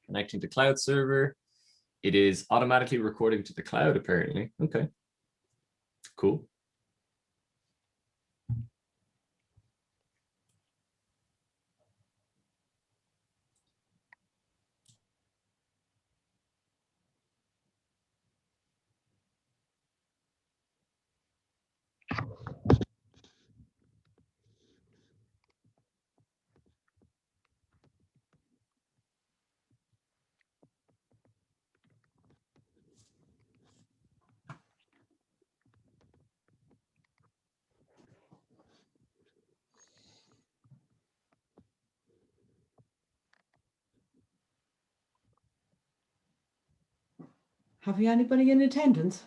Connecting to cloud server. It is automatically recording to the cloud, apparently. Okay, cool. Have we anybody in attendance?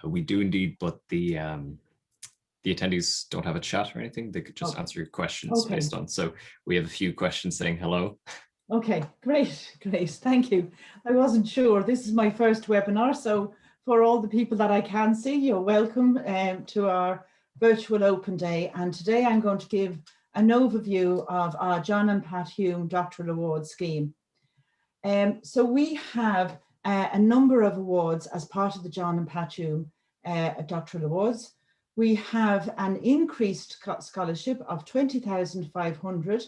We do indeed, but the attendees don't have a chat or anything. They could just answer your questions based on. So we have a few questions saying hello. Okay, great, great. Thank you. I wasn't sure. This is my first webinar, so for all the people that I can see, you're welcome to our virtual open day. And today I'm going to give an overview of our John and Pat Hume Doctoral Award Scheme. So we have a number of awards as part of the John and Pat Hume Doctoral Awards. We have an increased scholarship of 20,500,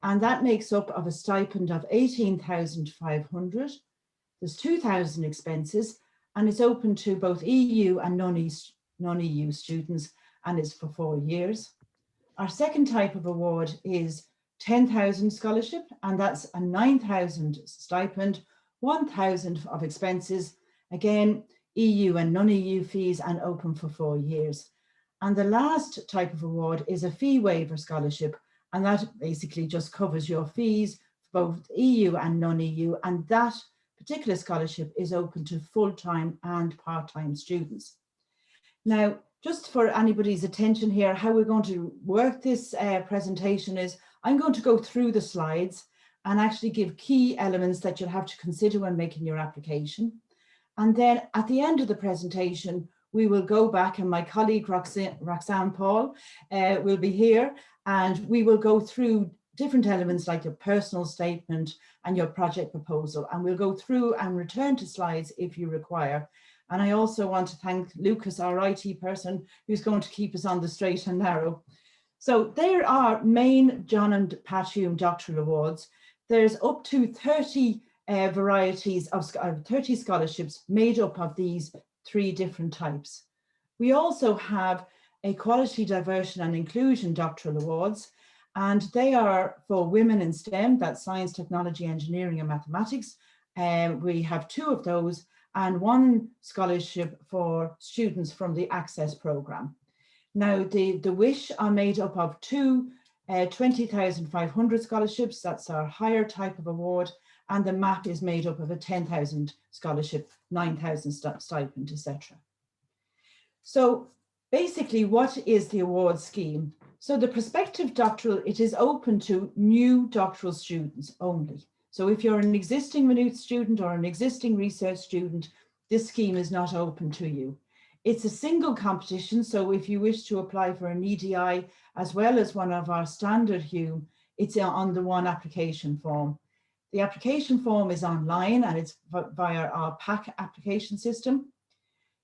and that makes up of a stipend of 18,500. There's 2,000 expenses, and it's open to both EU and non-EU students, and it's for 4 years. Our second type of award is 10,000 scholarship, and that's a 9,000 stipend, 1,000 of expenses, again, EU and non-EU fees, and open for 4 years. And the last type of award is a fee waiver scholarship, and that basically just covers your fees, both EU and non-EU, and that particular scholarship is open to full-time and part-time students. Now, just for anybody's attention here, how we're going to work this presentation is I'm going to go through the slides and actually give key elements that you'll have to consider when making your application. And then at the end of the presentation, we will go back, and my colleague Roxanne Paul will be here, and we will go through different elements like your personal statement and your project proposal, and we'll go through and return to slides if you require. And I also want to thank Lucas, our IT person, who's going to keep us on the straight and narrow. So there are main John and Pat Hume Doctoral Awards. There's up to 30 varieties of 30 scholarships made up of these 3 different types. We also have Equality, Diversity and Inclusion Doctoral Awards, and they are for women in STEM, that's science, technology, engineering and mathematics. We have 2 of those, and 1 scholarship for students from the Access programme. Now the WISH are made up of 2 20,500 scholarships, that's our higher type of award, and the MAP is made up of a 10,000 scholarship, 9,000 stipend, etc. So basically, what is the award scheme? So the prospective doctoral, it is open to new doctoral students only. So if you're an existing Maynooth student or an existing research student, this scheme is not open to you. It's a single competition, so if you wish to apply for an EDI as well as one of our standard Hume, it's on the one application form. The application form is online and it's via our PAC application system.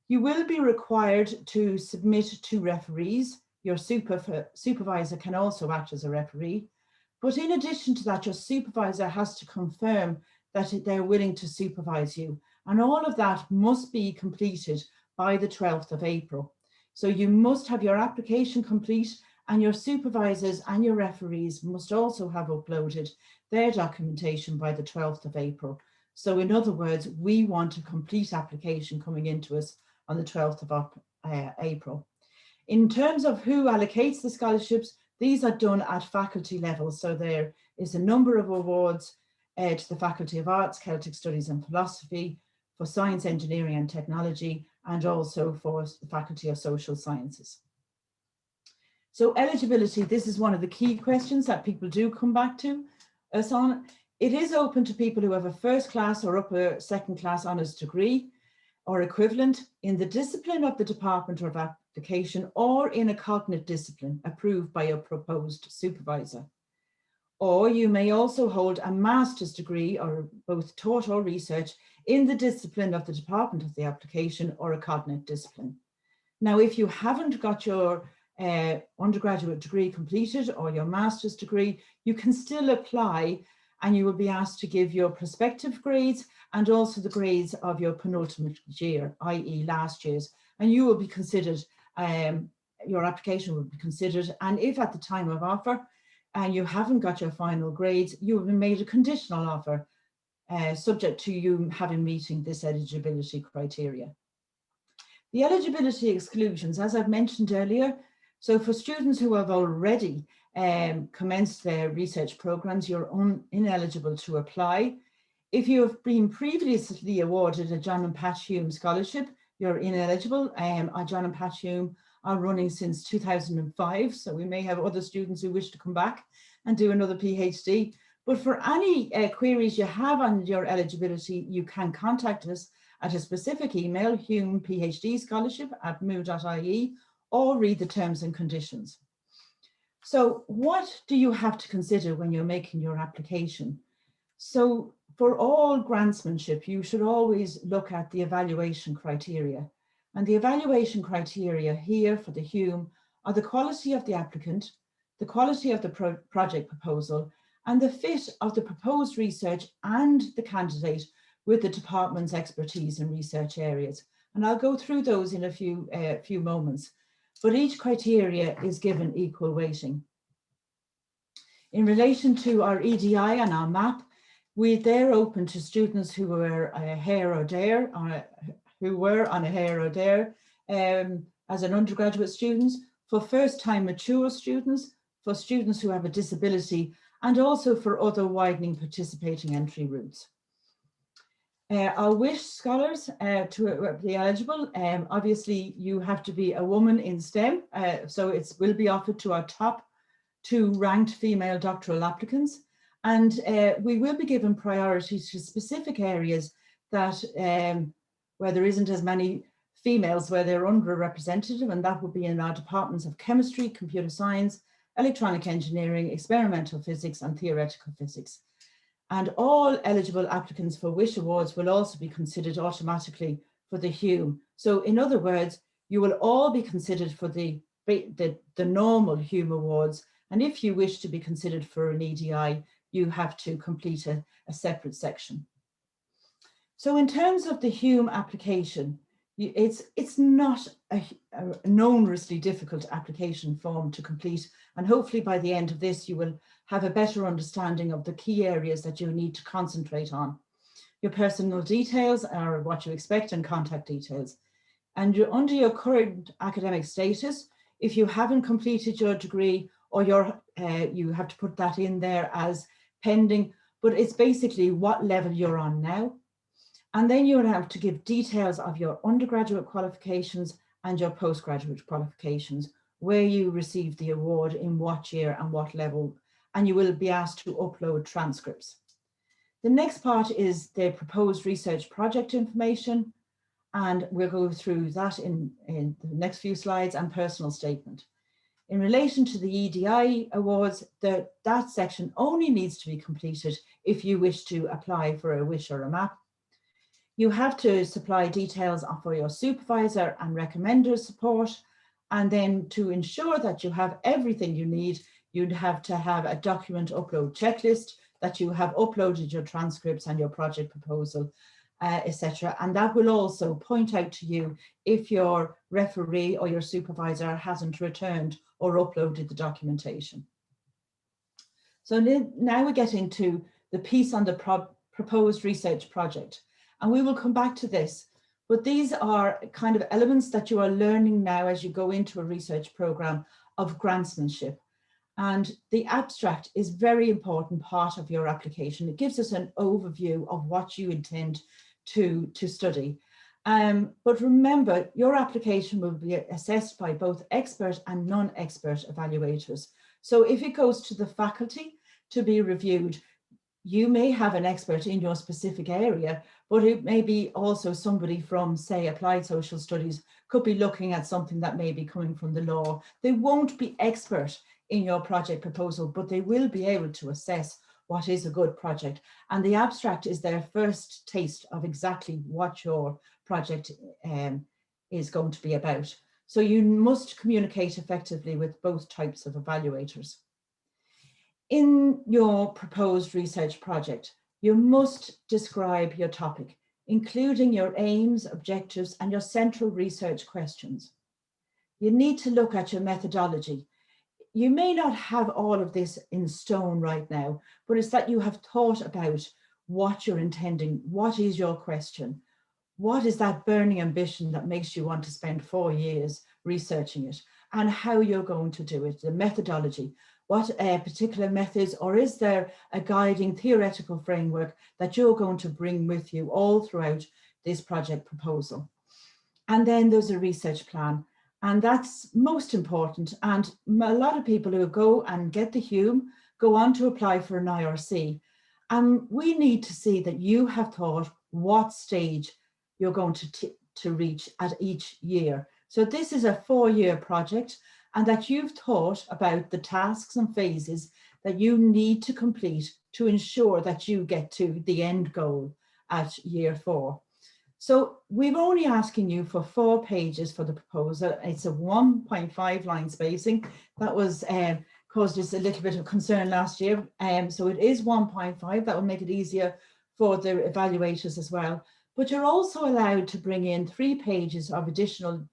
You will be required to submit 2 referees. Your supervisor can also act as a referee. But in addition to that, your supervisor has to confirm that they're willing to supervise you. And all of that must be completed by the 12th of April. So you must have your application complete, and your supervisors and your referees must also have uploaded their documentation by the 12th of April. So in other words, we want a complete application coming into us on the 12th of April. In terms of who allocates the scholarships, these are done at faculty level. So there is a number of awards to the Faculty of Arts, Celtic Studies and Philosophy, for Science, Engineering and Technology, and also for the Faculty of Social Sciences. So eligibility, this is one of the key questions that people do come back to us on. It is open to people who have a first class or upper second class honours degree, or equivalent in the discipline of the department of application or in a cognate discipline approved by a proposed supervisor. Or you may also hold a master's degree or both taught or research in the discipline of the department of the application or a cognate discipline. Now, if you haven't got your undergraduate degree completed or your master's degree, you can still apply and you will be asked to give your prospective grades and also the grades of your penultimate year, i.e. last year's, and you will be considered, your application will be considered, and if at the time of offer and you haven't got your final grades, you will be made a conditional offer subject to you having meeting this eligibility criteria. The eligibility exclusions, as I've mentioned earlier, so for students who have already commenced their research programs, you're ineligible to apply. If you have been previously awarded a John and Pat Hume scholarship, you're ineligible. John and Pat Hume are running since 2005, so we may have other students who wish to come back and do another PhD. But for any queries you have on your eligibility, you can contact us at a specific email, humephdscholarship@mu.ie, or read the terms and conditions. So what do you have to consider when you're making your application? So for all grantsmanship, you should always look at the evaluation criteria. And the evaluation criteria here for the Hume are the quality of the applicant, the quality of the project proposal, and the fit of the proposed research and the candidate with the department's expertise in research areas. And I'll go through those in a few moments, but each criteria is given equal weighting. In relation to our EDI and our map, they're open to students who were a hair or dare, who were on a hair or dare as an undergraduate student, for first-time mature students, for students who have a disability, and also for other widening participating entry routes. Our wish scholars to be eligible, obviously you have to be a woman in STEM, so it will be offered to our top 2 ranked female doctoral applicants, and we will be given priority to specific areas that where there isn't as many females, where they're underrepresented, and that would be in our departments of chemistry, computer science, electronic engineering, experimental physics, and theoretical physics. And all eligible applicants for WISH awards will also be considered automatically for the Hume. So in other words, you will all be considered for the normal Hume awards. And if you wish to be considered for an EDI, you have to complete a separate section. So in terms of the Hume application, it's not an enormously difficult application form to complete, and hopefully by the end of this you will have a better understanding of the key areas that you need to concentrate on. Your personal details are what you expect, and contact details. And under your current academic status, if you haven't completed your degree, or you have to put that in there as pending, but it's basically what level you're on now. And then you would have to give details of your undergraduate qualifications and your postgraduate qualifications, where you received the award, in what year and what level, and you will be asked to upload transcripts. The next part is the proposed research project information, and we'll go through that in the next few slides, and personal statement. In relation to the EDI awards, that section only needs to be completed if you wish to apply for a WISH or a MAP. You have to supply details for your supervisor and recommender support. And then to ensure that you have everything you need, you'd have to have a document upload checklist, that you have uploaded your transcripts and your project proposal, etc. And that will also point out to you if your referee or your supervisor hasn't returned or uploaded the documentation. So now we get into the piece on the proposed research project. And we will come back to this, but these are kind of elements that you are learning now as you go into a research program of grantsmanship. And the abstract is a very important part of your application. It gives us an overview of what you intend to study. But remember, your application will be assessed by both expert and non-expert evaluators. So if it goes to the faculty to be reviewed, you may have an expert in your specific area, but it may be also somebody from, say, applied social studies could be looking at something that may be coming from the law. They won't be expert in your project proposal, but they will be able to assess what is a good project. And the abstract is their first taste of exactly what your project is going to be about. So you must communicate effectively with both types of evaluators. In your proposed research project, you must describe your topic, including your aims, objectives, and your central research questions. You need to look at your methodology. You may not have all of this in stone right now, but it's that you have thought about what you're intending. What is your question? What is that burning ambition that makes you want to spend 4 years researching it, and how you're going to do it, the methodology, what particular methods, or is there a guiding theoretical framework that you're going to bring with you all throughout this project proposal? And then there's a research plan, and that's most important. And a lot of people who go and get the Hume go on to apply for an IRC. And we need to see that you have thought what stage you're going to reach at each year. So this is a 4-year project, and that you've thought about the tasks and phases that you need to complete to ensure that you get to the end goal at year 4. So we're only asking you for 4 pages for the proposal. It's a 1.5 line spacing. That was caused us a little bit of concern last year. So it is 1.5. That will make it easier for the evaluators as well. But you're also allowed to bring in 3 pages of additional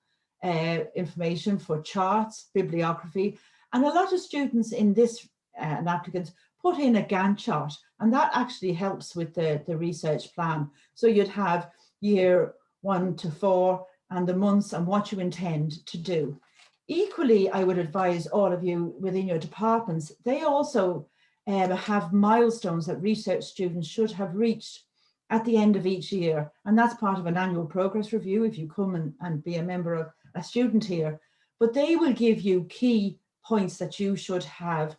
information for charts, bibliography, and a lot of students in this and applicants put in a Gantt chart, and that actually helps with the research plan. So you'd have year 1 to 4 and the months and what you intend to do. Equally, I would advise all of you within your departments, they also have milestones that research students should have reached at the end of each year. And that's part of an annual progress review if you come and be a member of a student here. But they will give you key points that you should have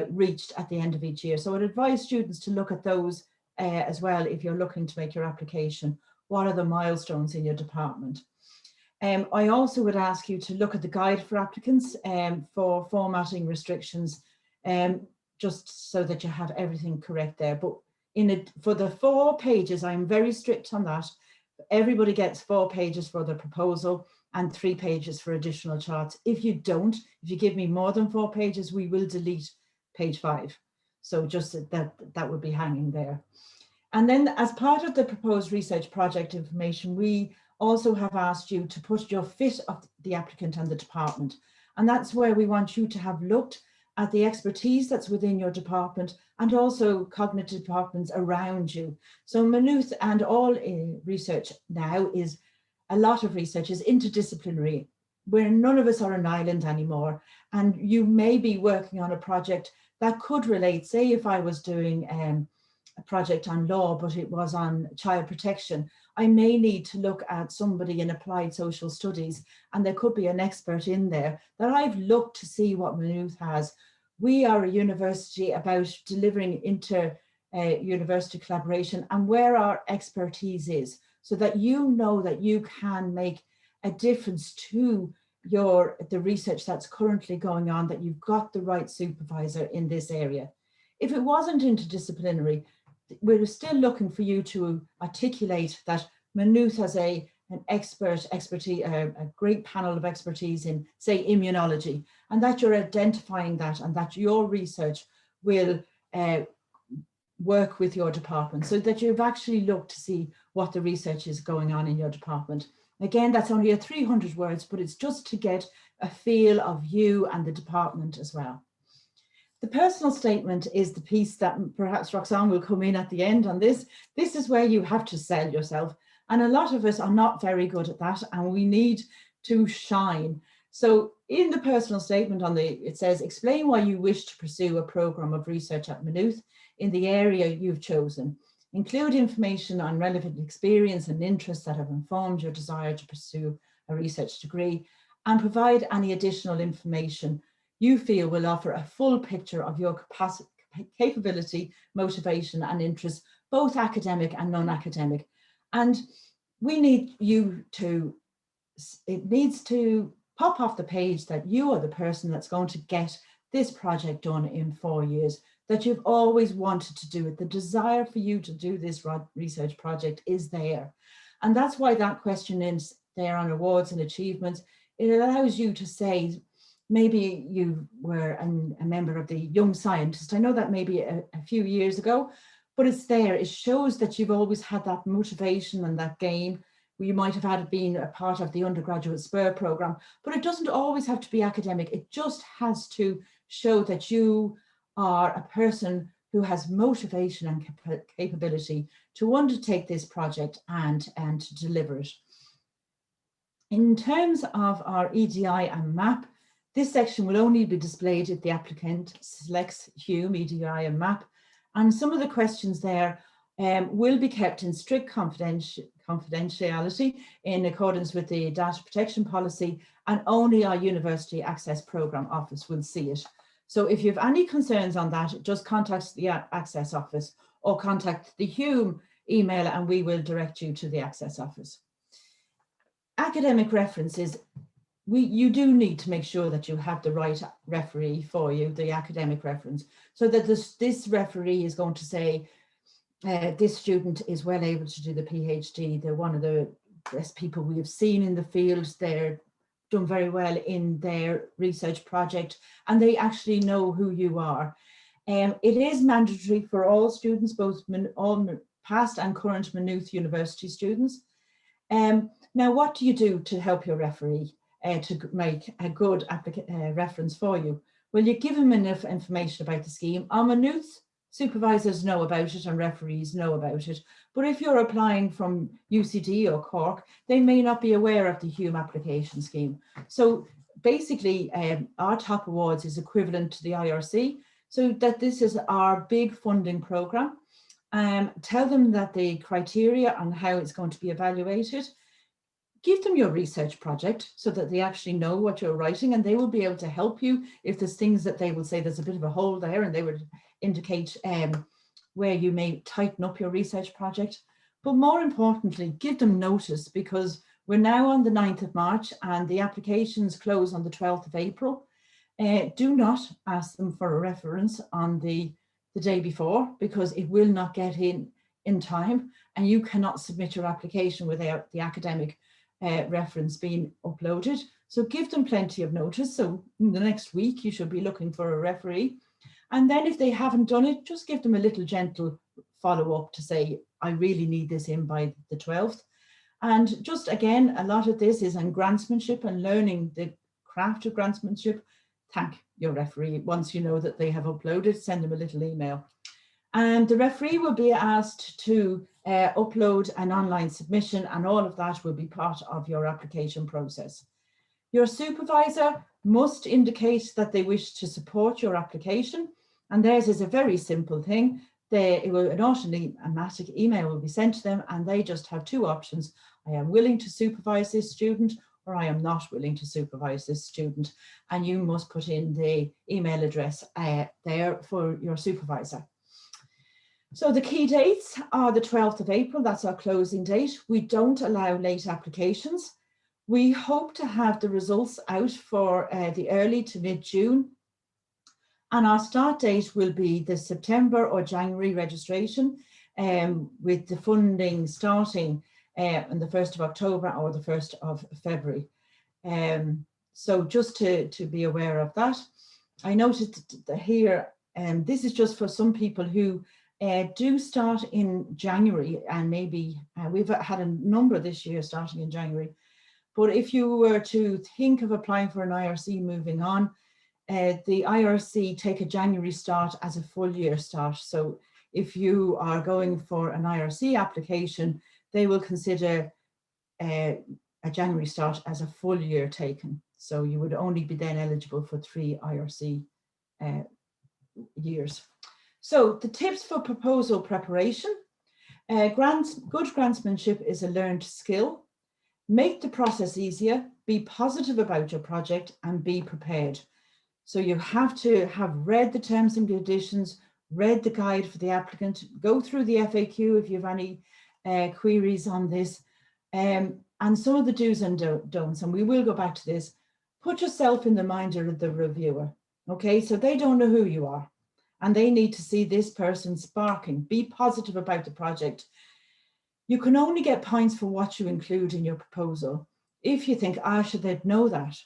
reached at the end of each year. So I'd advise students to look at those as well if you're looking to make your application. What are the milestones in your department? I also would ask you to look at the guide for applicants for formatting restrictions, just so that you have everything correct there. But for the 4 pages, I'm very strict on that. Everybody gets 4 pages for the proposal and 3 pages for additional charts. If you give me more than 4 pages, we will delete page 5. So just that would be hanging there. And then as part of the proposed research project information, we also have asked you to put your fit of the applicant and the department. And that's where we want you to have looked at the expertise that's within your department and also cognitive departments around you. So Maynooth and all research now is, a lot of research is interdisciplinary, where none of us are an island anymore. And you may be working on a project that could relate, say if I was doing a project on law, but it was on child protection, I may need to look at somebody in applied social studies, and there could be an expert in there that I've looked to see what Maynooth has. We are a university about delivering inter-university collaboration and where our expertise is, so that you know that you can make a difference to the research that's currently going on, that you've got the right supervisor in this area. If it wasn't interdisciplinary, we're still looking for you to articulate that Maynooth has an expertise, a great panel of expertise in, say, immunology, and that you're identifying that and that your research will work with your department, so that you've actually looked to see what the research is going on in your department. Again, that's only a 300 words, but it's just to get a feel of you and the department as well. The personal statement is the piece that perhaps Roxanne will come in at the end on this. This is where you have to sell yourself. And a lot of us are not very good at that, and we need to shine. So in the personal statement it says, explain why you wish to pursue a program of research at Maynooth in the area you've chosen. Include information on relevant experience and interests that have informed your desire to pursue a research degree, and provide any additional information you feel will offer a full picture of your capacity, capability, motivation and interest, both academic and non-academic. And we need you to, it needs to pop off the page that you are the person that's going to get this project done in 4 years, that you've always wanted to do it. The desire for you to do this research project is there. And that's why that question is there on awards and achievements. It allows you to say, maybe you were a member of the Young Scientist. I know that maybe a few years ago, but it's there. It shows that you've always had that motivation and that game. You might have had been a part of the undergraduate SPUR program, but it doesn't always have to be academic. It just has to show that you are a person who has motivation and capability to undertake this project and to deliver it. In terms of our EDI and MAP, this section will only be displayed if the applicant selects Hume, EDI and MAP, and some of the questions there will be kept in strict confidentiality in accordance with the data protection policy, and only our University Access Programme Office will see it. So if you have any concerns on that, just contact the Access Office or contact the Hume email and we will direct you to the Access Office. Academic references, you do need to make sure that you have the right referee for you, the academic reference, so that this referee is going to say, this student is well able to do the PhD. They're one of the best people we have seen in the field. They're done very well in their research project, and they actually know who you are. It is mandatory for all students, both all past and current Maynooth University students. Now, what do you do to help your referee to make a good reference for you? Well, you give them enough information about the scheme. Our Maynooth supervisors know about it and referees know about it. But if you're applying from UCD or Cork, they may not be aware of the Hume application scheme. So basically, our top awards is equivalent to the IRC, so that this is our big funding programme. Tell them that the criteria and how it's going to be evaluated. Give them your research project so that they actually know what you're writing, and they will be able to help you if there's things that they will say there's a bit of a hole there, and they would indicate where you may tighten up your research project. But more importantly, give them notice, because we're now on the 9th of March and the applications close on the 12th of April. Do not ask them for a reference on the day before, because it will not get in time, and you cannot submit your application without the academic reference being uploaded. So give them plenty of notice. So in the next week, you should be looking for a referee. And then if they haven't done it, just give them a little gentle follow-up to say, I really need this in by the 12th. And just again, a lot of this is on grantsmanship and learning the craft of grantsmanship. Thank your referee. Once you know that they have uploaded, send them a little email. And the referee will be asked to upload an online submission, and all of that will be part of your application process. Your supervisor must indicate that they wish to support your application, and theirs is a very simple thing. An automatic email will be sent to them, and they just have two options. I am willing to supervise this student, or I am not willing to supervise this student. And you must put in the email address there for your supervisor. So the key dates are the 12th of April, that's our closing date. We don't allow late applications. We hope to have the results out for the early to mid-June. And our start date will be the September or January registration, with the funding starting on the 1st of October or the 1st of February. So just to be aware of that. I noted here, this is just for some people who do start in January, and maybe we've had a number this year starting in January. But if you were to think of applying for an IRC moving on, the IRC take a January start as a full year start. So if you are going for an IRC application, they will consider a January start as a full year taken. So you would only be then eligible for 3 IRC years. So the tips for proposal preparation. Good grantsmanship is a learned skill. Make the process easier, be positive about your project, and be prepared. So you have to have read the terms and conditions, read the guide for the applicant, go through the FAQ if you have any queries on this. And some of the do's and don'ts, and we will go back to this. Put yourself in the mind of the reviewer. Okay, so they don't know who you are and they need to see this person sparking. Be positive about the project. You can only get points for what you include in your proposal. If you think, should they know that?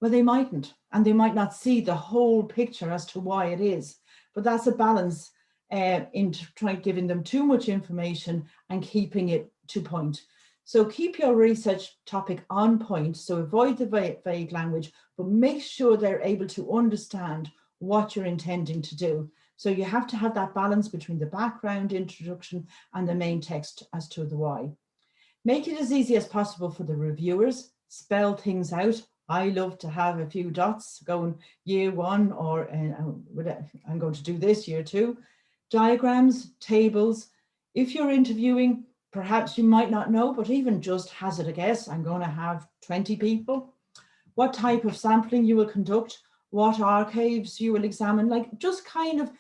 Well, they mightn't, and they might not see the whole picture as to why it is. But that's a balance in trying giving them too much information and keeping it to point. So keep your research topic on point. So avoid the vague language, but make sure they're able to understand what you're intending to do. So you have to have that balance between the background, introduction, and the main text as to the why. Make it as easy as possible for the reviewers. Spell things out. I love to have a few dots going year 1, or I'm going to do this year 2. Diagrams, tables. If you're interviewing, perhaps you might not know, but even just hazard a guess, I'm going to have 20 people. What type of sampling you will conduct, what archives you will examine, like just kind of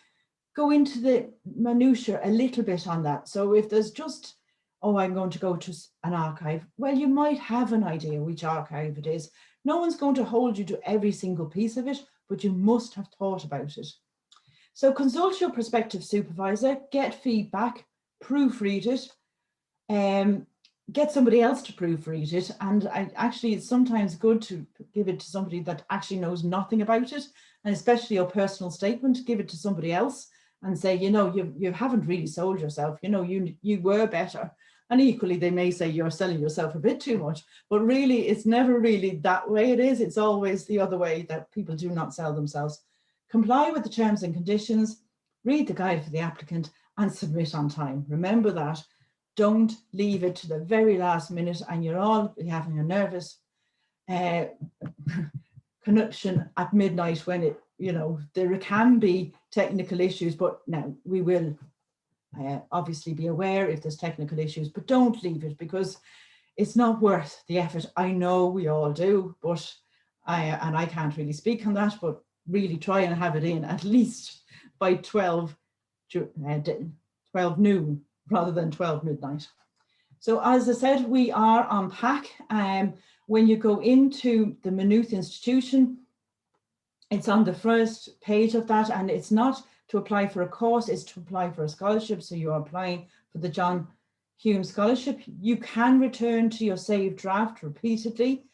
go into the minutiae a little bit on that. So if there's just, I'm going to go to an archive, well, you might have an idea which archive it is. No one's going to hold you to every single piece of it, but you must have thought about it. So consult your prospective supervisor, get feedback, proofread it, get somebody else to proofread it. And actually, it's sometimes good to give it to somebody that actually knows nothing about it. And especially your personal statement, give it to somebody else and say, you haven't really sold yourself, you were better. And equally, they may say you're selling yourself a bit too much, but really, it's never really that way it is. It's always the other way that people do not sell themselves. Comply with the terms and conditions, read the guide for the applicant, and submit on time. Remember that. Don't leave it to the very last minute and you're all having a nervous connection at midnight when there can be technical issues, but now we will obviously be aware if there's technical issues, but don't leave it because it's not worth the effort. I know we all do, but I can't really speak on that, but really try and have it in at least by 12 noon rather than 12 midnight. So as I said, we are on PAC. When you go into the Maynooth Institution, it's on the first page of that, and it's not to apply for a course, it's to apply for a scholarship. So you're applying for the John Hume Scholarship. You can return to your saved draft repeatedly,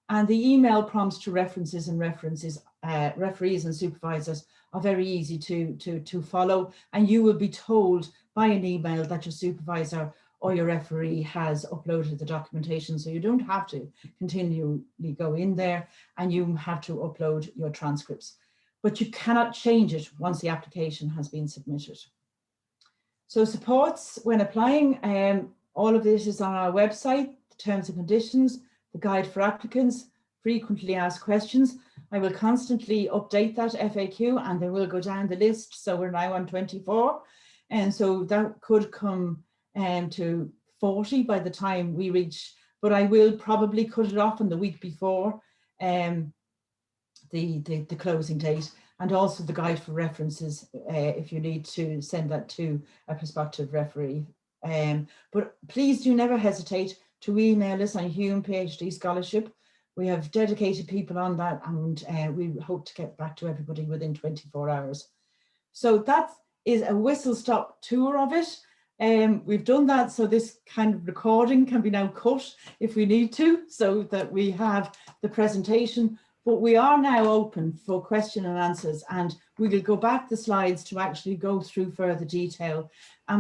and the email prompts to referees and supervisors are very easy to follow, and you will be told by an email that your supervisor or your referee has uploaded the documentation. So you don't have to continually go in there, and you have to upload your transcripts, but you cannot change it once the application has been submitted. So supports when applying, all of this is on our website, the terms and conditions, the guide for applicants, frequently asked questions. I will constantly update that FAQ and they will go down the list. So we're now on 24. And so that could come to 40 by the time we reach, but I will probably cut it off in the week before the closing date, and also the guide for references if you need to send that to a prospective referee. But please do never hesitate to email us on Hume PhD Scholarship. We have dedicated people on that, and we hope to get back to everybody within 24 hours. So that is a whistle-stop tour of it. We've done that, so this kind of recording can be now cut if we need to, so that we have the presentation. But we are now open for question and answers, and we will go back the slides to actually go through further detail.